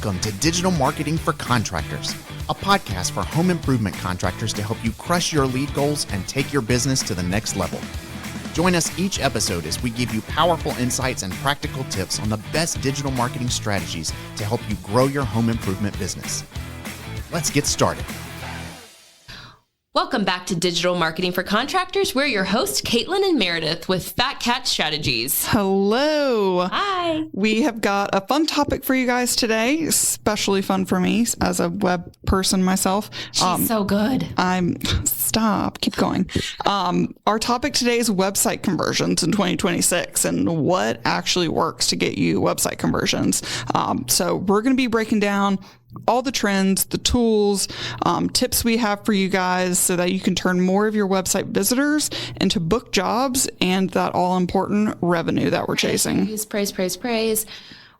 Welcome to Digital Marketing for Contractors, a podcast for home improvement contractors to help you crush your lead goals and take your business to the next level. Join us each episode as we give you powerful insights and practical tips on the best digital marketing strategies to help you grow your home improvement business. Let's get started. Welcome back to Digital Marketing for Contractors. We're your hosts, Caitlin and Meredith with Fat Cat Strategies. Hello. Hi. We have got a fun topic for you guys today, especially fun for me as a web person myself. She's so good. Keep going. Our topic today is website conversions in 2026 and what actually works to get you website conversions. So we're going to be breaking down all the trends, the tools, tips we have for you guys so that you can turn more of your website visitors into book jobs and that all important revenue that we're chasing. Praise.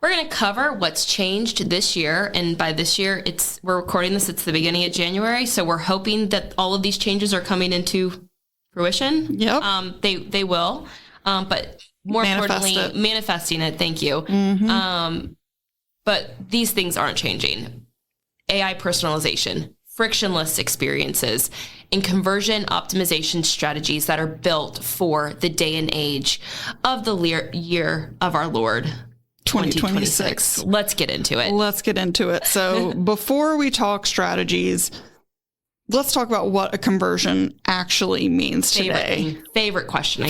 We're going to cover what's changed this year. And by this year, we're recording this, it's the beginning of January. So we're hoping that all of these changes are coming into fruition. Yep. They will. But more importantly, manifesting it. Thank you. Mm-hmm. But these things aren't changing. AI personalization, frictionless experiences, and conversion optimization strategies that are built for the day and age of the year of our Lord, 2026. Let's get into it. So before we talk strategies, let's talk about what a conversion actually means today. Favorite question.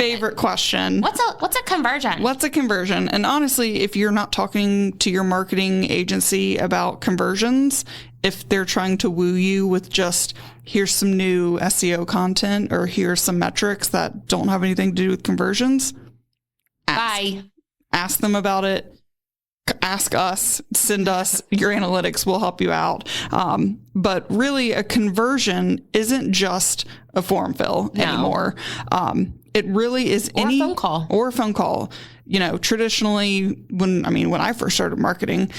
What's a conversion? What's a conversion? And honestly, if you're not talking to your marketing agency about conversions, if they're trying to woo you with just here's some new SEO content or here's some metrics that don't have anything to do with conversions, ask them about it. Ask us, send us your analytics, we'll help you out. But really a conversion isn't just a form fill anymore. It really is a phone call. You know, traditionally when I first started marketing,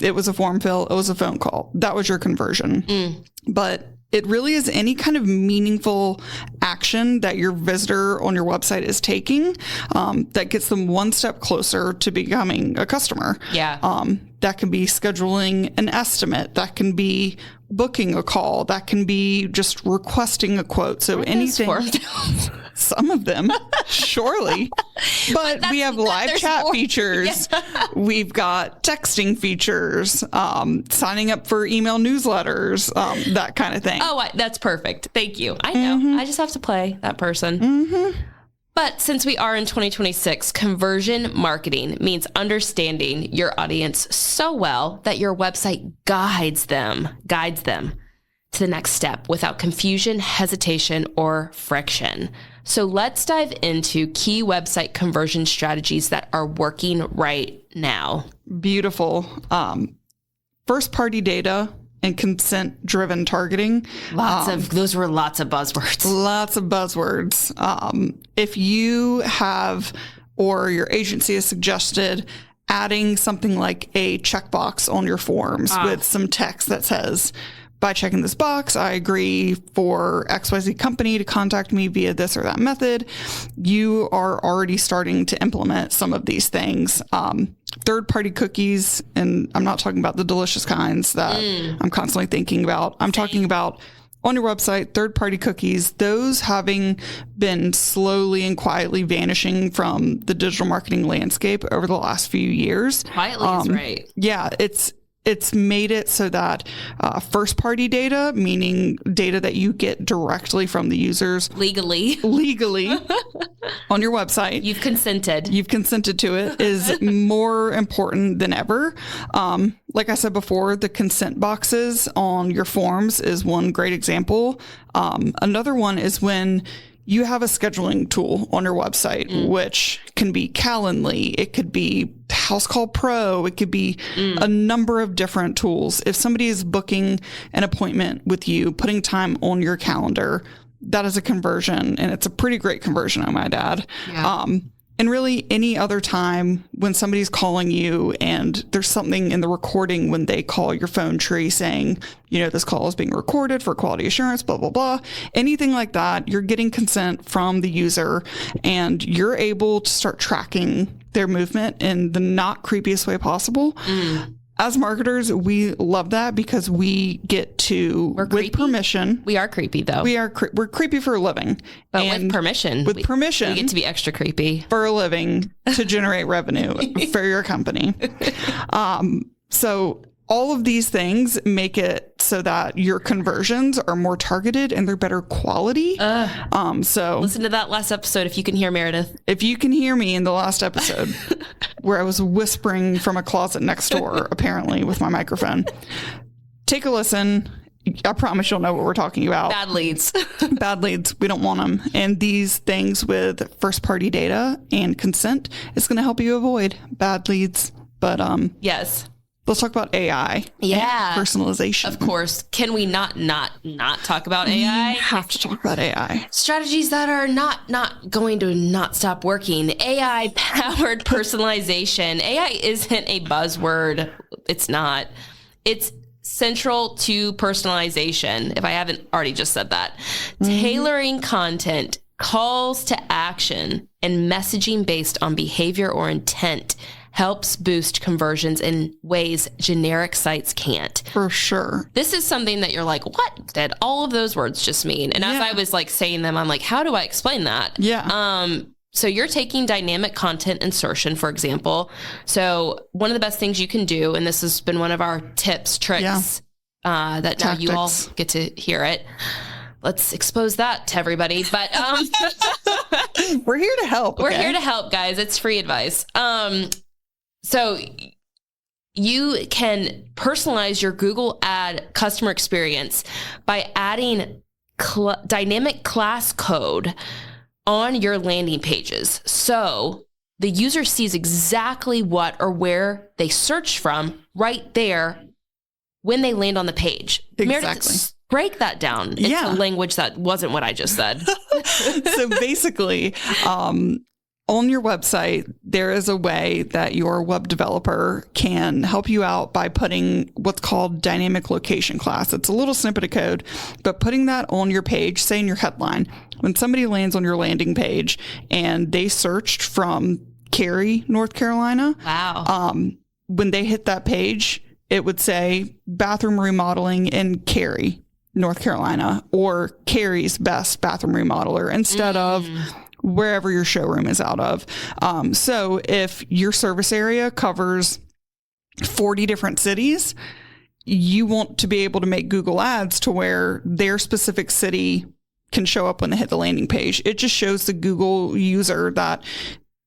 it was a form fill, it was a phone call. That was your conversion. But it really is any kind of meaningful action that your visitor on your website is taking that gets them one step closer to becoming a customer. Yeah. That can be scheduling an estimate. That can be booking a call. That can be just requesting a quote. So anything. Some of them, surely. But we have live chat features. Yeah. We've got texting features, signing up for email newsletters, that kind of thing. Oh, that's perfect. Thank you. I know. Mm-hmm. I just have to play that person. Mm-hmm. But since we are in 2026, conversion marketing means understanding your audience so well that your website guides them to the next step without confusion, hesitation, or friction. So let's dive into key website conversion strategies that are working right now. Beautiful. First-party data and consent-driven targeting. Those were lots of buzzwords. Lots of buzzwords. If you have, or your agency has suggested, adding something like a checkbox on your forms with some text that says, by checking this box, I agree for XYZ company to contact me via this or that method. You are already starting to implement some of these things. Third-party cookies, and I'm not talking about the delicious kinds that I'm constantly thinking about. I'm talking about on your website, third-party cookies, those having been slowly and quietly vanishing from the digital marketing landscape over the last few years. Quietly is right. Yeah, it's made it so that first-party data, meaning data that you get directly from the users. Legally on your website. You've consented to it, is more important than ever. Like I said before, the consent boxes on your forms is one great example. Another one is when you have a scheduling tool on your website, which can be Calendly, it could be House Call Pro, it could be a number of different tools. If somebody is booking an appointment with you, putting time on your calendar, that is a conversion, and it's a pretty great conversion, I might add. Yeah. And really any other time when somebody's calling you and there's something in the recording when they call your phone tree saying, you know, this call is being recorded for quality assurance, blah, blah, blah. Anything like that, you're getting consent from the user and you're able to start tracking their movement in the not creepiest way possible. as marketers, we love that because we get to, with permission. We are creepy, though. We're creepy for a living. But with permission. With permission. We get to be extra creepy. For a living to generate revenue for your company. So all of these things make it so that your conversions are more targeted and they're better quality. So listen to that last episode if you can hear Meredith. If you can hear me in the last episode where I was whispering from a closet next door, apparently with my microphone, take a listen. I promise you'll know what we're talking about. Bad leads. Bad leads. We don't want them. And these things with first party data and consent is going to help you avoid bad leads. But yes. Let's talk about AI. Yeah. Personalization. Of course. Can we not talk about AI? We have to talk about AI. Strategies that are not going to not stop working. AI powered personalization. AI isn't a buzzword. It's not. It's central to personalization, if I haven't already just said that. Tailoring content, calls to action, and messaging based on behavior or intent helps boost conversions in ways generic sites can't. For sure. This is something that you're like, what did all of those words just mean? And as I was like saying them, I'm like, how do I explain that? Yeah. So you're taking dynamic content insertion, for example. So one of the best things you can do, and this has been one of our tips, tricks, that now you all get to hear it. Let's expose that to everybody. But we're here to help. We're here to help, guys. It's free advice. So you can personalize your Google ad customer experience by adding dynamic class code on your landing pages. So the user sees exactly what or where they searched from right there when they land on the page. Exactly. Meredith, break that down into language that wasn't what I just said. So basically, on your website, there is a way that your web developer can help you out by putting what's called dynamic location class. It's a little snippet of code, but putting that on your page, say in your headline, when somebody lands on your landing page and they searched from Cary, North Carolina. Wow. When they hit that page, it would say bathroom remodeling in Cary, North Carolina, or Cary's best bathroom remodeler instead of wherever your showroom is out of. So if your service area covers 40 different cities, you want to be able to make Google ads to where their specific city can show up when they hit the landing page. It just shows the Google user that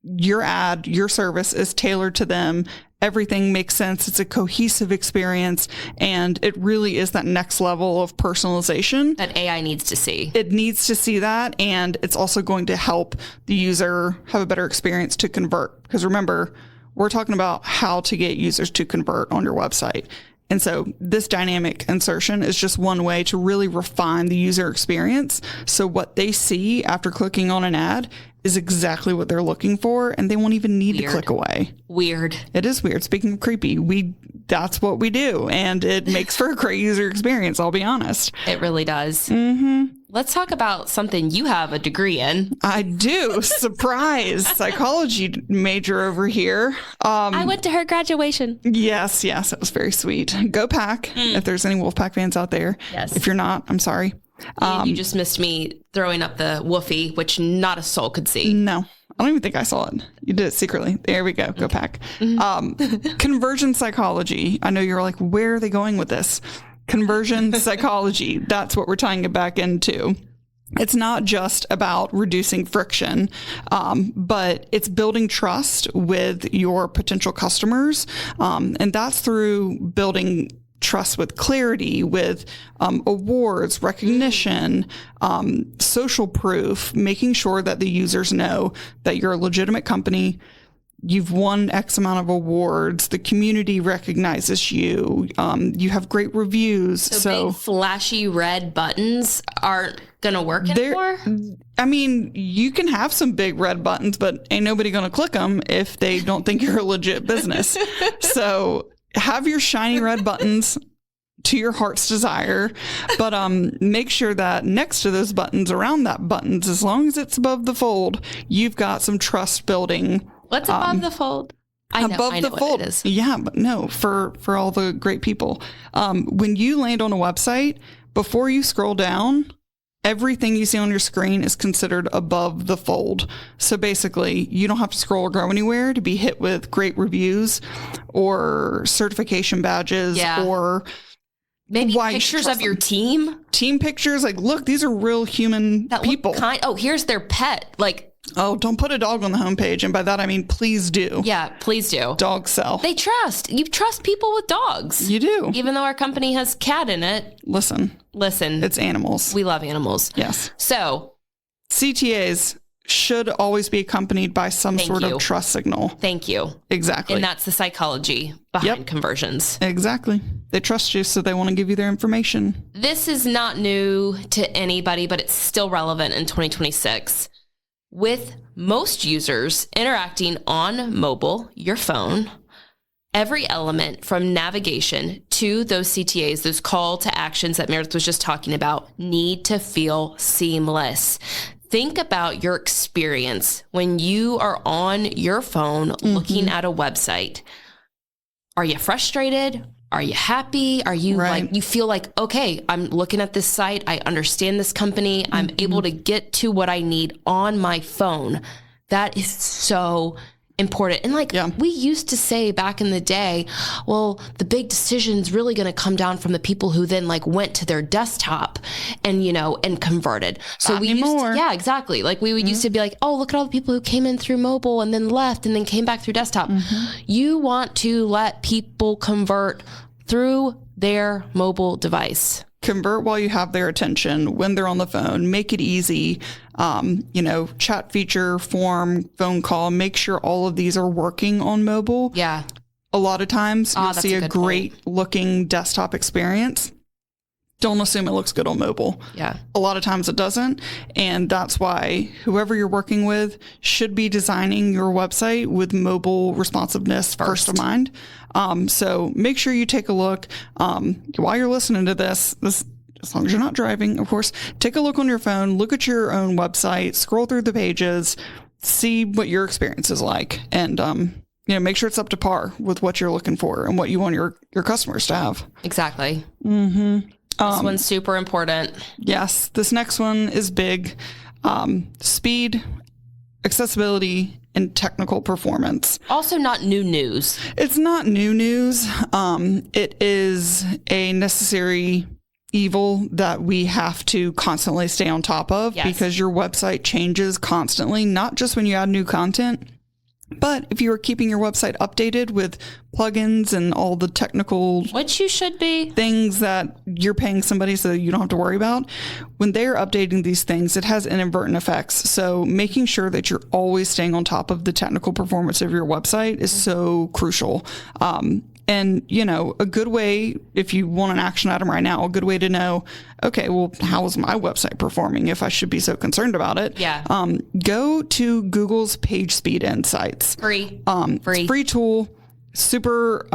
your ad, your service is tailored to them. Everything makes sense. It's a cohesive experience. And it really is that next level of personalization that AI needs to see. It needs to see that. And it's also going to help the user have a better experience to convert. Because remember, we're talking about how to get users to convert on your website. And so this dynamic insertion is just one way to really refine the user experience. So what they see after clicking on an ad is exactly what they're looking for, and they won't even need to click away. Weird. It is weird. Speaking of creepy, that's what we do, and it makes for a great user experience, I'll be honest. It really does. Mm-hmm. Let's talk about something you have a degree in. I do. Surprise. Psychology major over here. I went to her graduation. Yes. It was very sweet. Go Pack, if there's any Wolfpack fans out there. Yes. If you're not, I'm sorry. You just missed me throwing up the woofie, which not a soul could see. No, I don't even think I saw it. You did it secretly. There we go. Go Pack. Conversion psychology. I know you're like, where are they going with this? Conversion psychology. That's what we're tying it back into. It's not just about reducing friction, but it's building trust with your potential customers. And that's through building trust with clarity, with awards, recognition, social proof, making sure that the users know that you're a legitimate company. You've won X amount of awards. The community recognizes you. You have great reviews. So big flashy red buttons aren't going to work anymore? I mean, you can have some big red buttons, but ain't nobody going to click them if they don't think you're a legit business. So have your shiny red buttons to your heart's desire, but make sure that next to those buttons, around that buttons, as long as it's above the fold, you've got some trust building. What's above the fold? I know what it is. Yeah, but no, for all the great people. When you land on a website, before you scroll down, everything you see on your screen is considered above the fold. So basically, you don't have to scroll or go anywhere to be hit with great reviews or certification badges or maybe pictures of your team. Team pictures. Like, look, these are real human people. Here's their pet. Like, oh, don't put a dog on the homepage. And by that, I mean, please do. Yeah, please do. Dogs sell. You trust people with dogs. You do. Even though our company has cat in it. Listen. It's animals. We love animals. Yes. So CTAs should always be accompanied by some sort of trust signal. Thank you. Exactly. And that's the psychology behind conversions. Exactly. They trust you, so they want to give you their information. This is not new to anybody, but it's still relevant in 2026. With most users interacting on mobile, your phone, every element from navigation to those CTAs, those call to actions that Meredith was just talking about, need to feel seamless. Think about your experience when you are on your phone looking at a website. Are you frustrated? Are you happy? Are you you feel like, okay, I'm looking at this site. I understand this company. I'm able to get to what I need on my phone. That is so important. And we used to say back in the day, well, the big decision's really going to come down from the people who then went to their desktop and, and converted. So we used to, exactly. We would used to be like, oh, look at all the people who came in through mobile and then left and then came back through desktop. You want to let people convert through their mobile device. Convert while you have their attention when they're on the phone. Make it easy. Chat feature, form, phone call. Make sure all of these are working on mobile. Yeah. A lot of times you'll see a great looking desktop experience. Don't assume it looks good on mobile. Yeah. A lot of times it doesn't. And that's why whoever you're working with should be designing your website with mobile responsiveness first of mind. So make sure you take a look while you're listening to this, as long as you're not driving, of course, take a look on your phone, look at your own website, scroll through the pages, see what your experience is like. And, make sure it's up to par with what you're looking for and what you want your customers to have. Exactly. This one's super important. Yes. This next one is big. Speed, accessibility, and technical performance. Also not new news. It's not new news. It is a necessary evil that we have to constantly stay on top of because your website changes constantly, not just when you add new content, but if you are keeping your website updated with plugins and all the technical, which you should be, things that you're paying somebody so you don't have to worry about, when they're updating these things, it has inadvertent effects. So making sure that you're always staying on top of the technical performance of your website is so crucial. And, a good way, if you want an action item right now, a good way to know, okay, well, how is my website performing if I should be so concerned about it? Yeah. Go to Google's Page Speed Insights. Free. Free tool. Super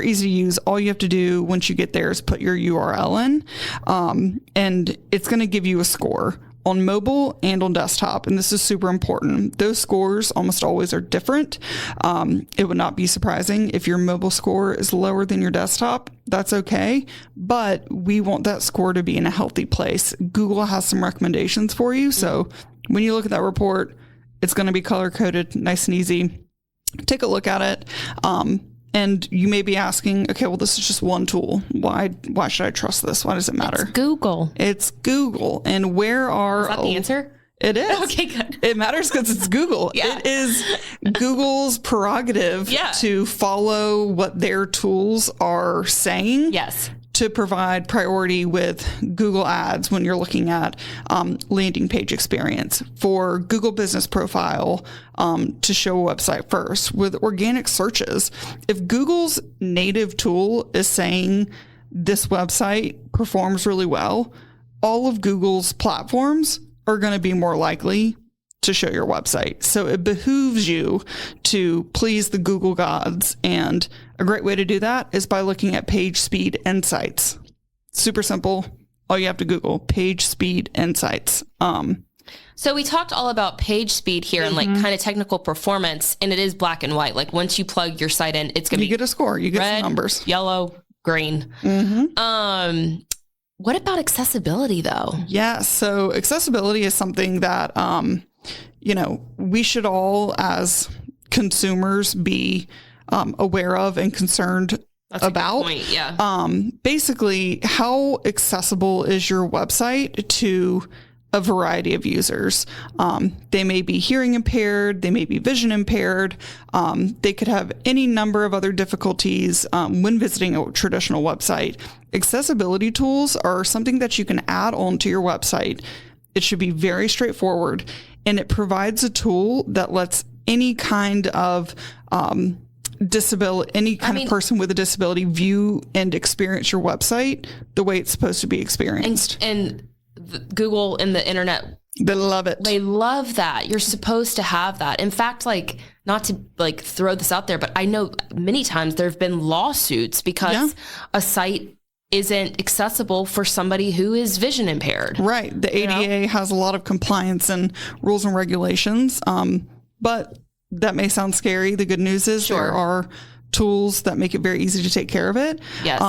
easy to use. All you have to do once you get there is put your URL in, and it's going to give you a score on mobile and on desktop. And this is super important. Those scores almost always are different. It would not be surprising if your mobile score is lower than your desktop. That's okay. But we want that score to be in a healthy place. Google has some recommendations for you. So when you look at that report, it's going to be color coded, nice and easy. Take a look at it. And you may be asking, okay, well, this is just one tool. Why should I trust this? Why does it matter? It's Google. And where are... Is that the answer? It is. Okay, good. It matters because it's Google. Yeah. It is Google's prerogative to follow what their tools are saying. Yes. To provide priority with Google Ads when you're looking at landing page experience, for Google Business Profile to show a website first, with organic searches. If Google's native tool is saying this website performs really well, all of Google's platforms are going to be more likely to show your website. So it behooves you to please the Google gods. And a great way to do that is by looking at Page Speed Insights. Super simple. All you have to Google, Page Speed Insights. So we talked all about page speed here and like kind of technical performance, and it is black and white. Like once you plug your site in, it's going to be you get a score, you get red, some numbers, yellow, green. What about accessibility though? Yeah. So accessibility is something that, we should all as consumers be aware of and concerned That's about. a good point, yeah. Basically, how accessible is your website to a variety of users? They may be hearing impaired, they may be vision impaired, they could have any number of other difficulties when visiting a traditional website. Accessibility tools are something that you can add on to your website. It should be very straightforward, and it provides a tool that lets any kind of of person with a disability view and experience your website the way it's supposed to be experienced. And Google and the internet, they love it. They love that. You're supposed to have that. In fact, like, not to like throw this out there, but I know many times there have been lawsuits because a site isn't accessible for somebody who is vision impaired. Right. The ADA has a lot of compliance and rules and regulations. But that may sound scary. The good news is there are tools that make it very easy to take care of it. Yes.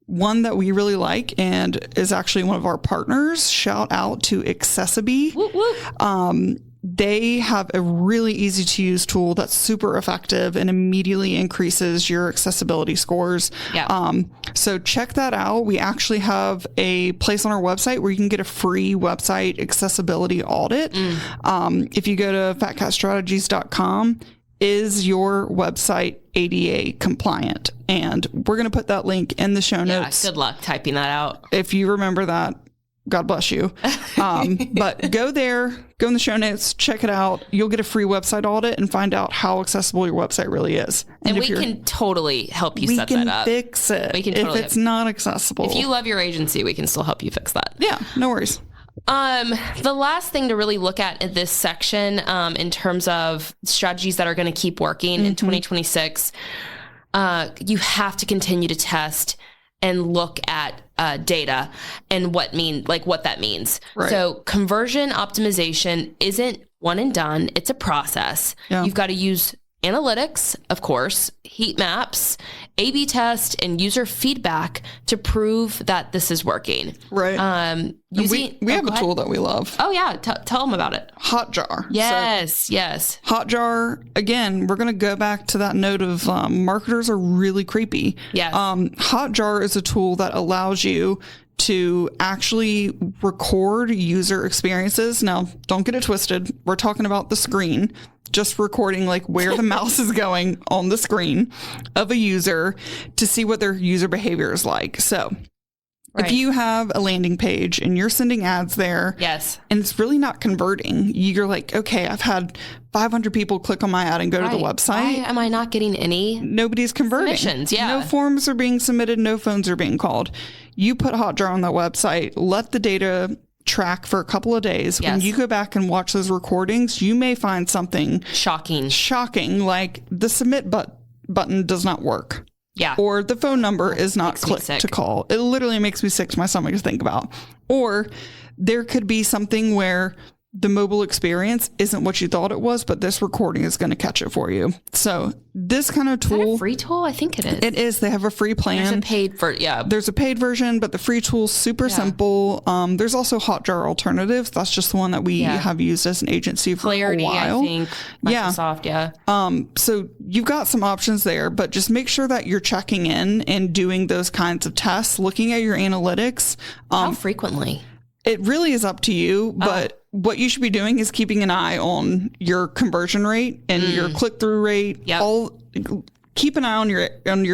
One that we really like and is actually one of our partners, shout out to Accessiby. Whoop, whoop. They have a really easy to use tool that's super effective and immediately increases your accessibility scores. Yeah. So check that out. We actually have a place on our website where you can get a free website accessibility audit. If you go to fatcatstrategies.com, is your website ADA compliant? And we're going to put that link in the show notes. Good luck typing that out. If you remember that, God bless you. But go there, go in the show notes, check it out. You'll get a free website audit and find out how accessible your website really is. And we can totally help you set that up. We can fix it we can totally if it's not accessible. If you love your agency, we can still help you fix that. Yeah, no worries. The last thing to really look at in this section, in terms of strategies that are going to keep working in 2026, you have to continue to test and look at data and what that means. Right. So conversion optimization isn't one and done. It's a process. Yeah. You've got to use analytics, of course, heat maps, A/B test, and user feedback to prove that this is working. Right. We have a tool that we love. Oh yeah. Tell them about it. Hotjar. Yes. Yes. Hotjar, again, we're going to go back to that note of marketers are really creepy. Yes. Hotjar is a tool that allows you to actually record user experiences. Now, don't get it twisted. We're talking about the screen, just recording like where the mouse is going on the screen of a user to see what their user behavior is like. So if you have a landing page and you're sending ads there, yes, and it's really not converting, you're like, okay, I've had 500 people click on my ad and go to the website. Why am I not getting any? Nobody's converting. Submissions, yeah. No forms are being submitted. No phones are being called. You put Hotjar on that website, let the data track for a couple of days. Yes. When you go back and watch those recordings, you may find something shocking, like the submit button does not work. Yeah. Or the phone number is not clicked to call. It literally makes me sick to my stomach to think about. Or there could be something where the mobile experience isn't what you thought it was, but this recording is going to catch it for you. So this kind of tool. Is that a free tool? I think it is. It is. They have a free plan. There's a paid There's a paid version, but the free tool's super simple. There's also Hotjar alternatives. That's just the one that we have used as an agency for Clarity, a while. I think. Microsoft, So you've got some options there, but just make sure that you're checking in and doing those kinds of tests, looking at your analytics. How frequently? It really is up to you, but what you should be doing is keeping an eye on your conversion rate and your click-through rate. Keep an eye on your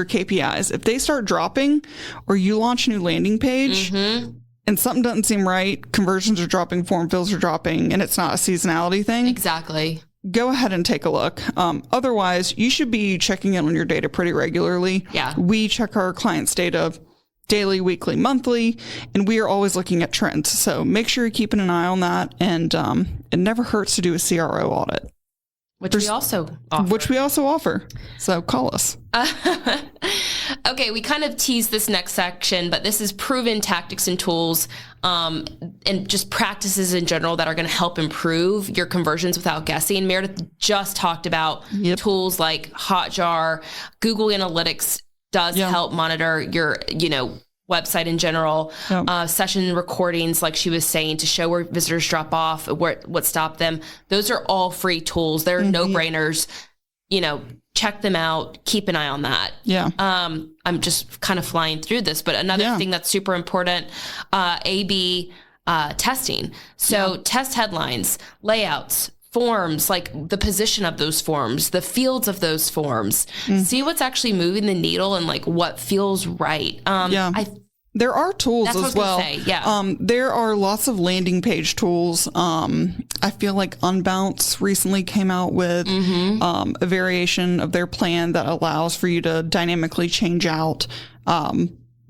KPIs. If they start dropping or you launch a new landing page and something doesn't seem right, conversions are dropping, form fills are dropping, and it's not a seasonality thing. Exactly. Go ahead and take a look. Otherwise, you should be checking in on your data pretty regularly. Yeah. We check our clients' data daily, weekly, monthly, and we are always looking at trends. So make sure you're keeping an eye on that. And it never hurts to do a CRO audit. Which we also offer. So call us. Okay, we kind of teased this next section, but this is proven tactics and tools and just practices in general that are going to help improve your conversions without guessing. Meredith just talked about tools like Hotjar. Google Analytics does help monitor your, website in general. Session recordings, like she was saying, to show where visitors drop off, what stopped them. Those are all free tools. They're no-brainers. Check them out. Keep an eye on that. I'm just kind of flying through this, but another thing that's super important, A/B testing. So test headlines, layouts, forms, like the position of those forms, the fields of those forms, see what's actually moving the needle and like what feels right. There are tools as well. There are lots of landing page tools. I feel like Unbounce recently came out with a variation of their plan that allows for you to dynamically change out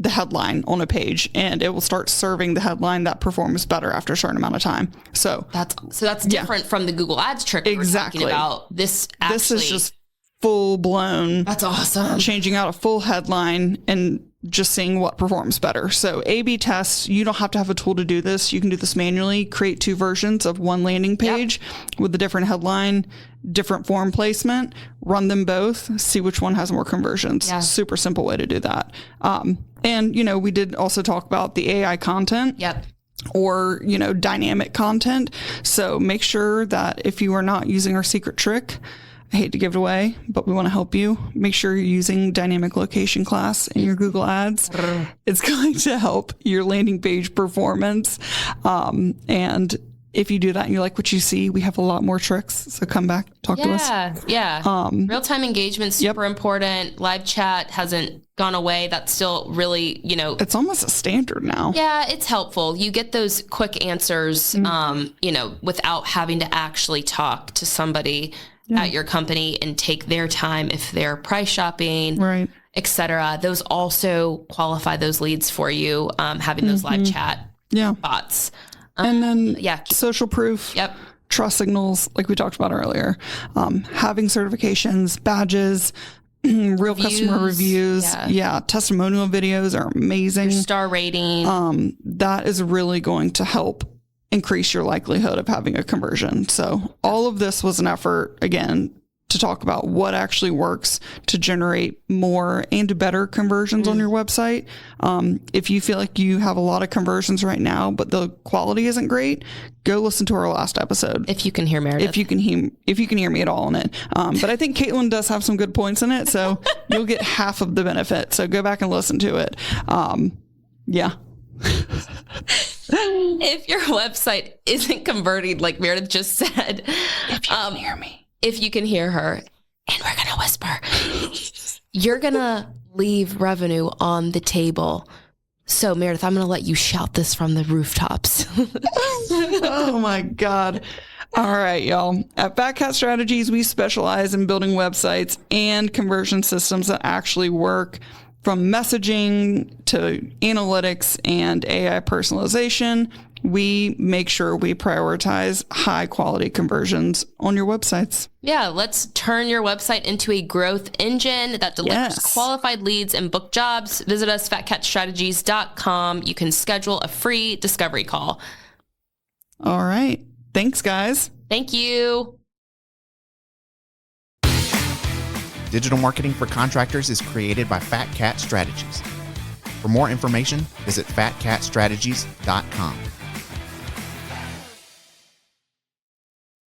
the headline on a page, and it will start serving the headline that performs better after a certain amount of time. So that's different from the Google Ads trick we were talking about. This is just full blown. That's awesome. Changing out a full headline and just seeing what performs better. So A/B tests, you don't have to have a tool to do this. You can do this manually. Create 2 versions of one landing page with a different headline, different form placement, run them both, see which one has more conversions. Super simple way to do that. And, we did also talk about the AI content. Or, dynamic content. So make sure that if you are not using our secret trick, I hate to give it away, but we want to help you. Make sure you're using dynamic location class in your Google Ads. It's going to help your landing page performance. And if you do that and you like what you see, we have a lot more tricks. So come back, talk to us. Real-time engagement, super important. Live chat hasn't gone away. That's still really, it's almost a standard now. Yeah, it's helpful. You get those quick answers, without having to actually talk to somebody at your company and take their time if they're price shopping, etc. Those also qualify those leads for you, having those live chat bots. And then social proof, trust signals, like we talked about earlier, having certifications, badges, real customer reviews. Testimonial videos are amazing. Your star rating. That is really going to help increase your likelihood of having a conversion. So all of this was an effort, again, to talk about what actually works to generate more and better conversions on your website. If you feel like you have a lot of conversions right now, but the quality isn't great, go listen to our last episode. If you can hear Meredith. If you can hear me at all in it. But I think Caitlin does have some good points in it, so you'll get half of the benefit. So go back and listen to it. If your website isn't converting, like Meredith just said, if you can hear me. If you can hear her, and we're going to whisper, you're going to leave revenue on the table. So, Meredith, I'm going to let you shout this from the rooftops. Oh, my God. All right, y'all. At Fat Cat Strategies, we specialize in building websites and conversion systems that actually work. From messaging to analytics and AI personalization, we make sure we prioritize high quality conversions on your websites. Yeah, let's turn your website into a growth engine that delivers qualified leads and book jobs. Visit us, fatcatstrategies.com. You can schedule a free discovery call. All right. Thanks, guys. Thank you. Digital Marketing for Contractors is created by Fat Cat Strategies. For more information, visit fatcatstrategies.com.